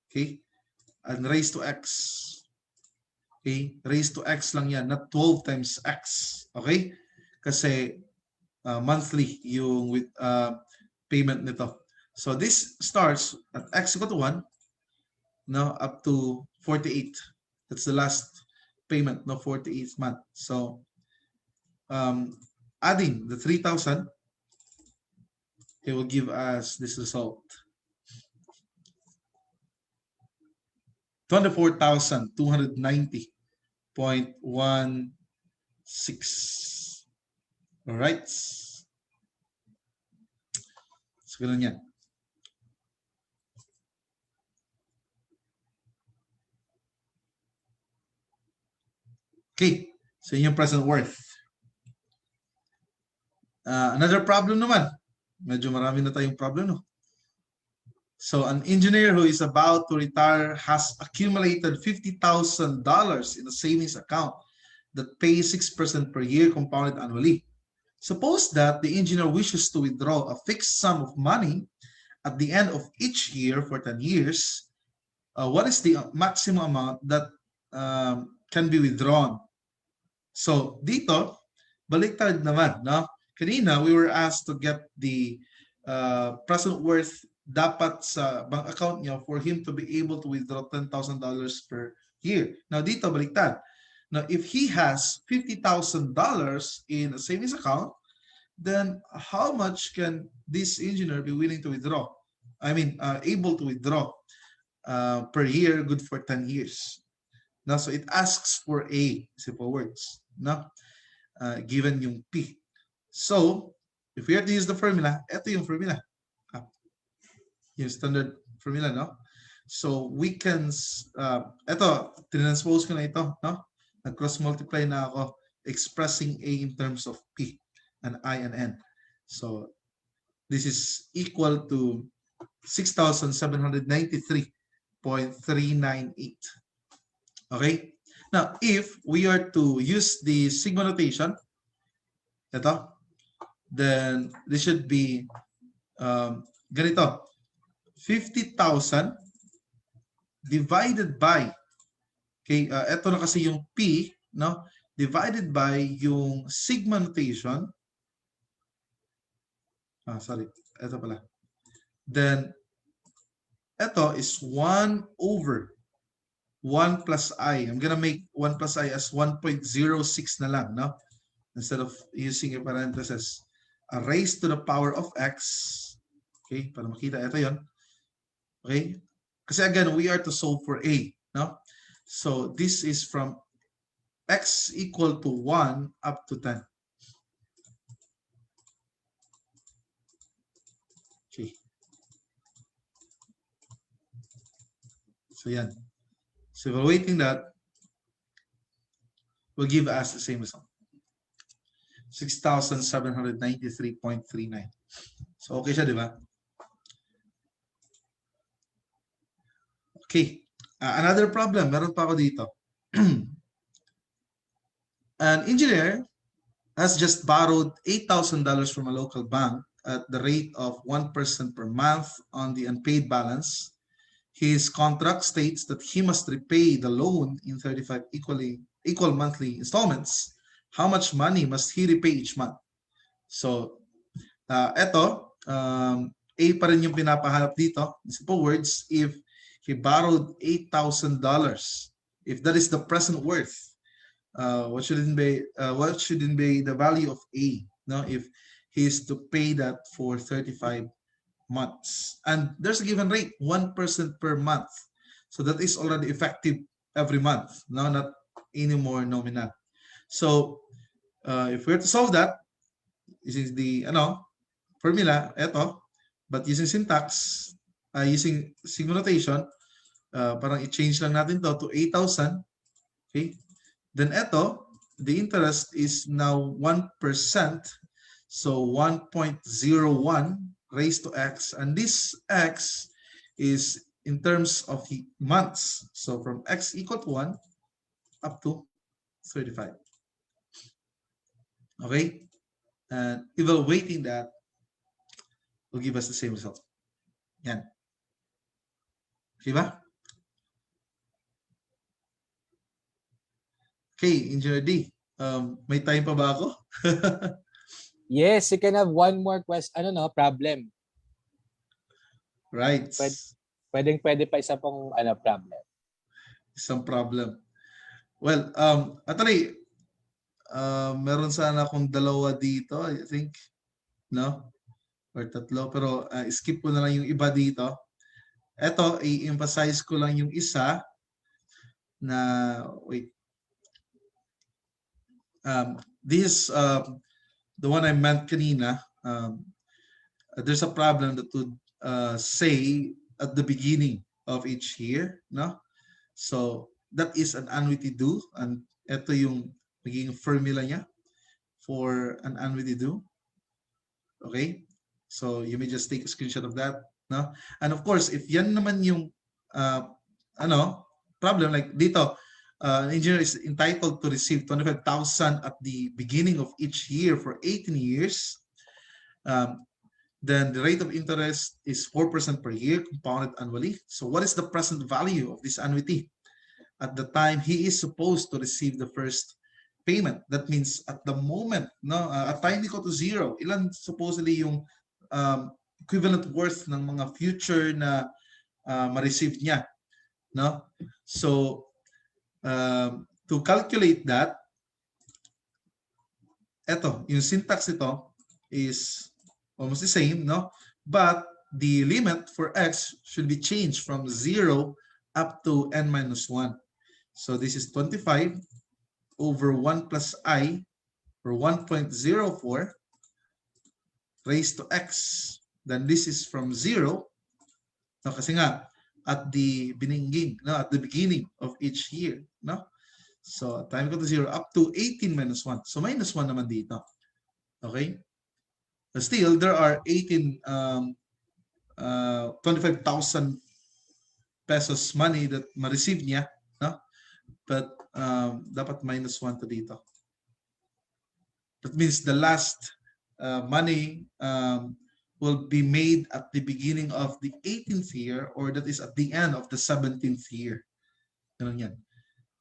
okay, and raised to x, okay, raised to x lang yan, not 12 times x, okay, kasi monthly yung with payment nito. So this starts at x equal to 1, now up to 48. That's the last payment, no, 48th month. So adding the 3,000, it will give us this result. 24,290.16. All right. So ganun yan. Okay. So yun yung present worth. Another problem naman. Medyo marami na tayong problem, no? So an engineer who is about to retire has accumulated $50,000 in a savings account that pays 6% per year compounded annually. Suppose that the engineer wishes to withdraw a fixed sum of money at the end of each year for 10 years. What is the maximum amount that can be withdrawn? So dito, baliktad naman, no? Kanina, we were asked to get the present worth dapat sa bank account niya for him to be able to withdraw $10,000 per year. Now dito, baliktad. Now, if he has $50,000 in a savings account, then how much can this engineer be willing to withdraw? I mean, able to withdraw per year, good for 10 years. Now, so it asks for A, simple words, no? Given yung P. So, if we have to use the formula, ito yung formula. Yung standard formula, no? So, we can, ito, tinranspose ko na ito, no? Nag-cross multiply na ako, expressing A in terms of P and I and N. So, this is equal to 6,793.398. Okay? Now, if we are to use the sigma notation, ito, then this should be ganito. 50,000 divided by, okay, ito na kasi yung P, no? Divided by yung sigma notation. Sorry, ito pala. Then, ito is 1 over 1 plus I. I'm gonna make 1 plus I as 1.06 na lang, no? Instead of using a parenthesis. Raised to the power of x. Okay, para makita, ito yon. Okay? Kasi again, we are to solve for A, no? So, this is from x equal to 1 up to 10. Okay. So, yan. So, evaluating that will give us the same result. 6,793.39. So, okay siya, di ba? Okay. Another problem. Meron pa ako dito. An engineer has just borrowed $8,000 from a local bank at the rate of 1% per month on the unpaid balance. His contract states that he must repay the loan in 35 equal monthly installments. How much money must he repay each month? So, eto, A pa rin yung pinapahanap dito. In simple words, if he borrowed $8,000, if that is the present worth, what shouldn't be the value of A? No, if he is to pay that for 35 months, and there's a given rate 1% per month, so that is already effective every month. No, not anymore nominal. So, if we're to solve that, this is the formula, eto, but using syntax, using sigma notation, parang i-change lang natin to 8,000. Okay? Then eto, the interest is now 1%. So 1.01 raised to x. And this x is in terms of months. So from x equal to 1 up to 35. Okay? And evaluating that will give us the same result. Yan. Okay ba? Okay, Engineer Dee. May time pa ba ako? Yes, you can have one more question. Problem. Right. Pwede pa isa pong problem. Isang problem. Well, actually, meron sana akong dalawa dito, I think. No? Or tatlo. Pero skip ko na lang yung iba dito. Ito, i-emphasize ko lang yung isa na, wait. This the one I meant kanina. There's a problem that would say at the beginning of each year, no? So that is an annuity due, and ito yung magiging formula niya for an annuity due. Okay? So you may just take a screenshot of that, no? And of course, if yan naman yung problem, like dito, an engineer is entitled to receive 25,000 at the beginning of each year for 18 years. Then the rate of interest is 4% per year, compounded annually. So what is the present value of this annuity at the time he is supposed to receive the first payment. That means at the moment, no, at time equal to 0, ilan supposedly yung equivalent worth ng mga future na ma-receive niya, no? So to calculate that, eto, yung syntax ito is almost the same, no? But the limit for x should be changed from 0 up to n minus 1. So this is 25 over 1 plus I, or 1.04 raised to x. Then this is from 0, no, kasi nga at the beginning, no, at the beginning of each year, no? So time equal to 0 up to 18 minus 1. So minus 1 naman dito. Okay? But still, there are 25,000 pesos money that ma-receive niya, no? But dapat minus 1 to dito. That means the last money will be made at the beginning of the 18th year, or that is at the end of the 17th year. Ganun yan.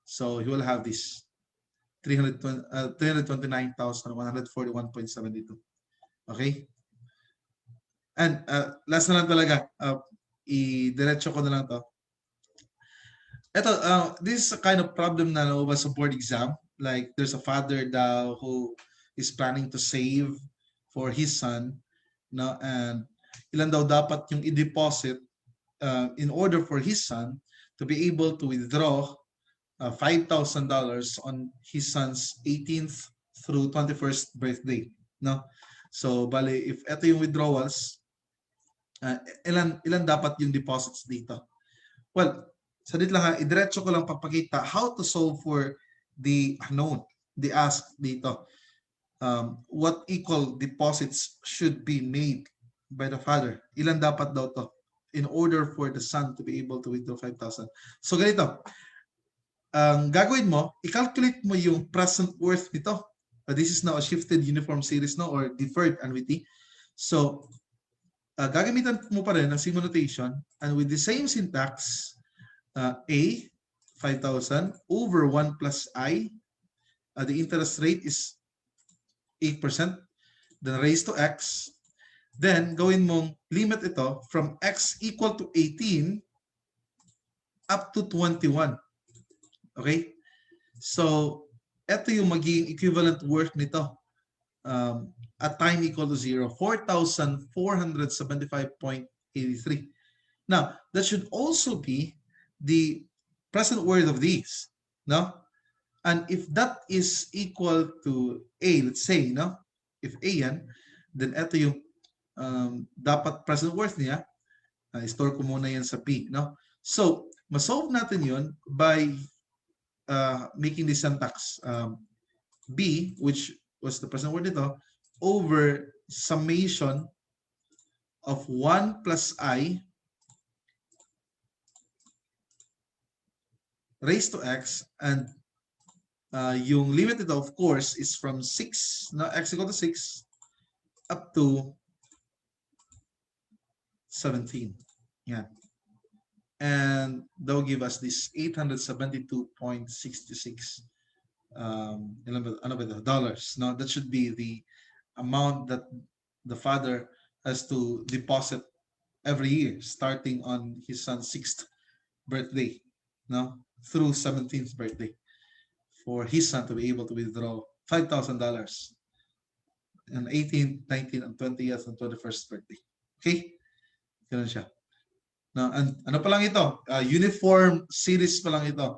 So he will have this 329,141.72. Okay? And last na lang talaga, i-diretso ko na lang to. Ito, this is a kind of problem na naubas sa board exam. Like, there's a father daw who is planning to save for his son, no? And ilan daw dapat yung i-deposit in order for his son to be able to withdraw $5,000 on his son's 18th through 21st birthday, no? So, bali, if ito yung withdrawals, ilan dapat yung deposits dito? Well, sadit lang ha, idiretso ko lang papakita how to solve for the unknown. They ask dito, what equal deposits should be made by the father? Ilan dapat daw to in order for the son to be able to withdraw 5,000? So ganito, ang gagawin mo, i-calculate mo yung present worth nito. This is now a shifted uniform series, no, or deferred annuity. So gagamitan mo pa rin ng same notation, and with the same syntax, A, 5,000 over 1 plus I, the interest rate is 8%, then raised to x. Then, gawin mong limit ito from x equal to 18 up to 21. Okay? So, ito yung magiging equivalent worth nito at time equal to 0, 4,475.83. Now, that should also be the present worth of these, no? And if that is equal to A, let's say, no? If A yan, then ito yung dapat present worth niya. Store ko muna yan sa P, no? So, masolve natin yun by making the syntax B, which was the present worth nito, over summation of 1 plus I raised to x, and yung limit ito, of course, is from 6, no, x equal to 6 up to 17. Yeah. And that will give us this 872.66 dollars. Now, that should be the amount that the father has to deposit every year, starting on his son's 6th birthday, no, through 17th birthday, for his son to be able to withdraw $5,000 on 18th, 19th, and 20th, and 21st birthday. Okay? Ganun siya. Now, and ano pa lang ito? Uniform series pa lang ito.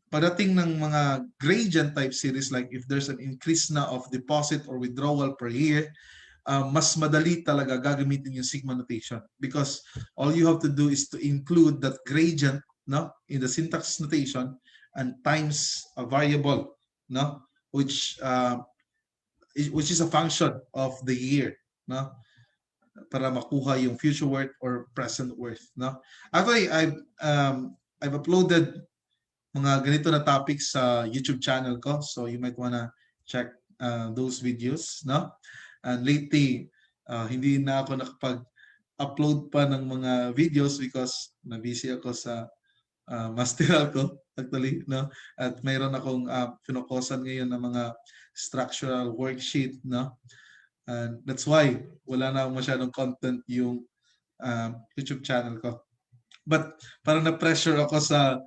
Padating ng mga gradient type series, like if there's an increase na of deposit or withdrawal per year, mas madali talaga gagamitin yung sigma notation, because all you have to do is to include that gradient, no, in the syntax notation, and times a variable, no, which is a function of the year, no, para makuha yung future worth or present worth, no. Actually, I've uploaded mga ganito na topics sa YouTube channel ko, so you might wanna check those videos, no. And lately, hindi na ako nakapag-upload pa ng mga videos because na-busy ako sa masteral ko actually, no? At mayroon akong pinokusan ngayon ng mga structural worksheet, no? And that's why wala na masyadong content yung YouTube channel ko. But parang na-pressure ako sa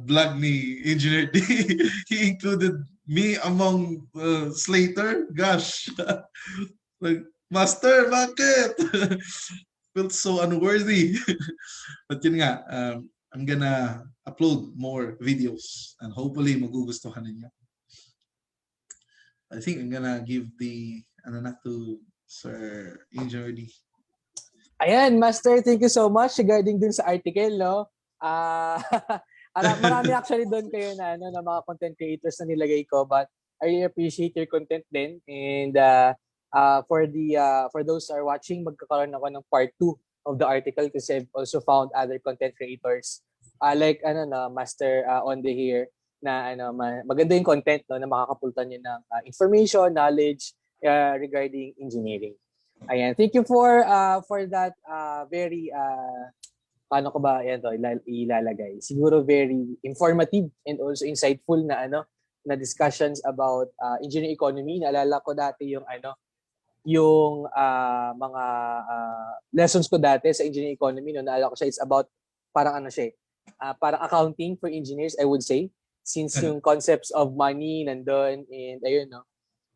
vlog ni Engineer Dee. He included me among Slater. Gosh. Like, Master, bakit? Felt so unworthy. But yun nga, I'm gonna upload more videos and hopefully magugustuhan ninyo. I think I'm gonna give the to Sir Engineer Dee. Ayan, Master, thank you so much regarding dun sa article, no? Marami actually doon kayo na mga content creators na nilagay ko, but I really appreciate your content din. And for those who are watching, magkakaroon ako ng part 2 of the article kasi I've also found other content creators like Master Onde here na maganda yung content na makakapultan niyo ng information, knowledge regarding engineering. Ayan, thank you for that very paano ko ba yan to ilalagay? Siguro very informative and also insightful na na discussions about engineering economy. Naalala ko dati yung yung mga lessons ko dati sa engineering economy, no, naalala ko siya, it's about parang parang accounting for engineers, I would say, since yung concepts of money nandun, and ayun, no.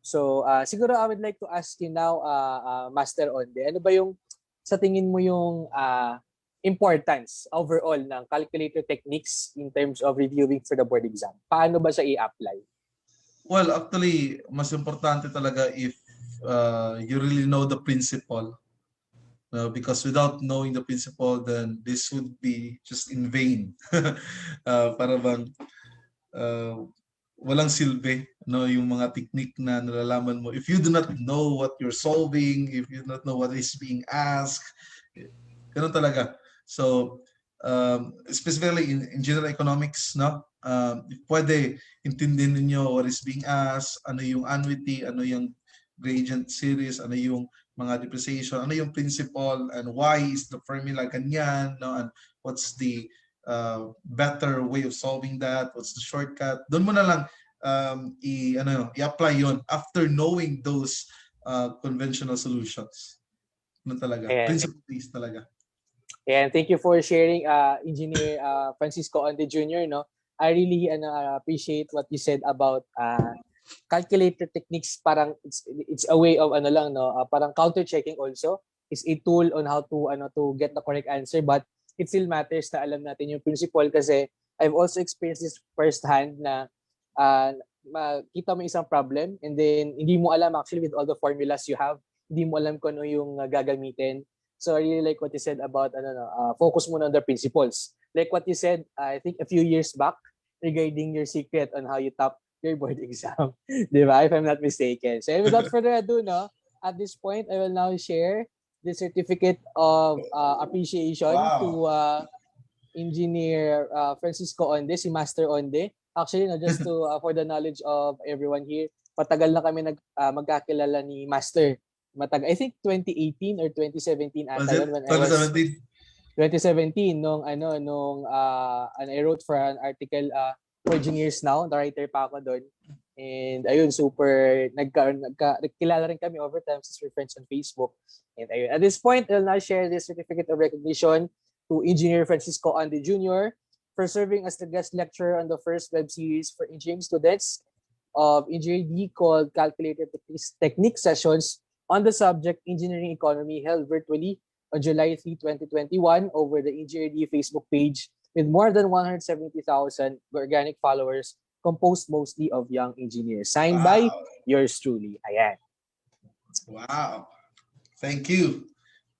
So siguro I would like to ask you now, Master Onde, ano ba yung sa tingin mo yung importance overall ng calculator techniques in terms of reviewing for the board exam? Paano ba siya i-apply? Well, actually, mas importante talaga if you really know the principle. Because without knowing the principle, then this would be just in vain. Para bang walang silbi, no, yung mga technique na nalalaman mo. If you do not know what you're solving, if you do not know what is being asked, ganun talaga. So, specifically in general economics, no, pwede intindihin niyo what is being asked, ano yung annuity, ano yung gradient series, ano yung mga depreciation, ano yung principle, and why is the formula ganyan, no, and what's the better way of solving that, what's the shortcut. Doon mo na lang i-apply yon after knowing those conventional solutions. Ano talaga, principle based talaga. And thank you for sharing, Engineer Francisco Onde Jr., no? I really appreciate what you said about calculator techniques. Parang it's a way of parang counter checking also. Is a tool on how to get the correct answer, but it still matters na alam natin yung principle kasi I've also experienced this firsthand na makita mo isang problem and then hindi mo alam actually with all the formulas you have, hindi mo alam kung ano yung gagamitin. So I really like what you said about focus muna on the principles. Like what you said, I think a few years back regarding your secret on how you top your board exam. Di ba? If I'm not mistaken. So without further ado, no, at this point, I will now share the certificate of appreciation to Engineer Francisco Onde, si Master Onde. Actually, no, just to for the knowledge of everyone here, matagal na kami magkakilala ni Master. I think 2018 or 2017 ata yun when 2017. 2017 nung I wrote for an article for Engineers Now, the writer pa ako doon. And ayun, super nagkilala rin kami over time since we're friends on Facebook. And ayun, at this point, I'll now share this certificate of recognition to Engineer Francisco Onde Jr. for serving as the guest lecturer on the first web series for engineering students of Engineer Dee called Calculator Technique Sessions on the subject Engineering Economy, held virtually on July 3, 2021 over the Engineer Dee Facebook page with more than 170,000 organic followers composed mostly of young engineers. Signed by yours truly. Ayan. Wow. Thank you.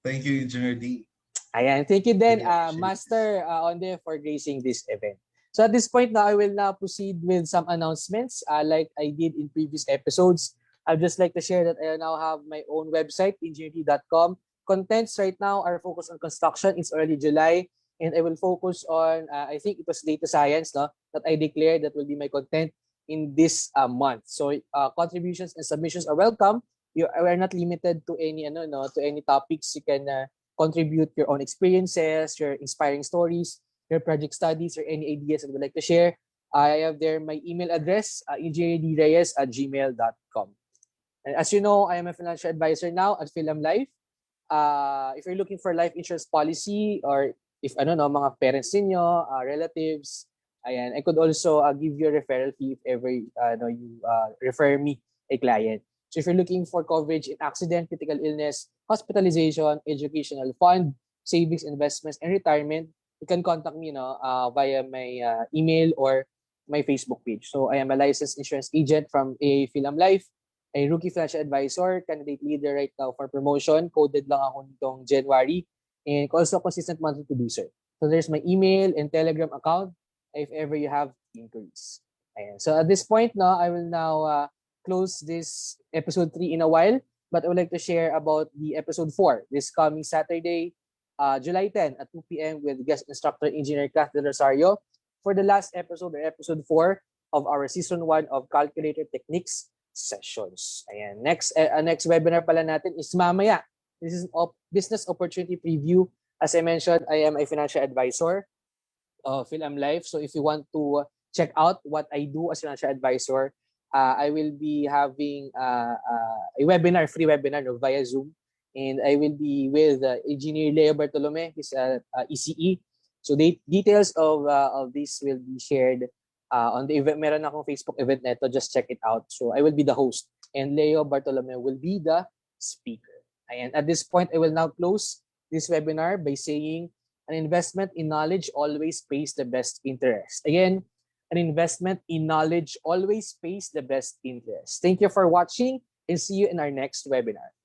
Thank you, Engineer Dee. Ayan. Thank you then, Master Onde, for gracing this event. So at this point now, I will now proceed with some announcements like I did in previous episodes. I'd just like to share that I now have my own website, engineerdee.com. Contents right now are focused on construction. It's already July. And I will focus on, I think it was data science, no, that I declared that will be my content in this month. So contributions and submissions are welcome. You are not limited to any, to any topics. You can contribute your own experiences, your inspiring stories, your project studies, or any ideas that you would like to share, I have there my email address, engineerdrayes@gmail.com. And as you know, I am a financial advisor now at Philam Life. If you're looking for life insurance policy, or if ano no, mga parents niyo, relatives, ayan, I could also give you a referral fee if ever no, you refer me a client. So if you're looking for coverage in accident, critical illness, hospitalization, educational fund, savings, investments, and retirement, you can contact me via my email or my Facebook page. So I am a licensed insurance agent from AA Philam Life, a rookie financial advisor, candidate leader right now for promotion. Coded lang ako nitong January, and also consistent monthly producer. So there's my email and Telegram account if ever you have inquiries. Ayan. So at this point, I will now close this episode 3 in a while, but I would like to share about the episode 4 this coming Saturday, July 10 at 2 p.m. with guest instructor Engineer Dee Rosario for the last episode, or episode 4 of our season 1 of Calculator Techniques sessions. Ayan. Next webinar pala natin is mamaya. This is business opportunity preview. As I mentioned, I am a financial advisor of Philam Life. So if you want to check out what I do as financial advisor, I will be having a webinar, free webinar via Zoom. And I will be with Engineer Leo Bartolome, he's ECE. So the details of this will be shared on the event. Meron akong Facebook event neto, just check it out. So I will be the host and Leo Bartolome will be the speaker. And at this point, I will now close this webinar by saying an investment in knowledge always pays the best interest. Again, an investment in knowledge always pays the best interest. Thank you for watching and see you in our next webinar.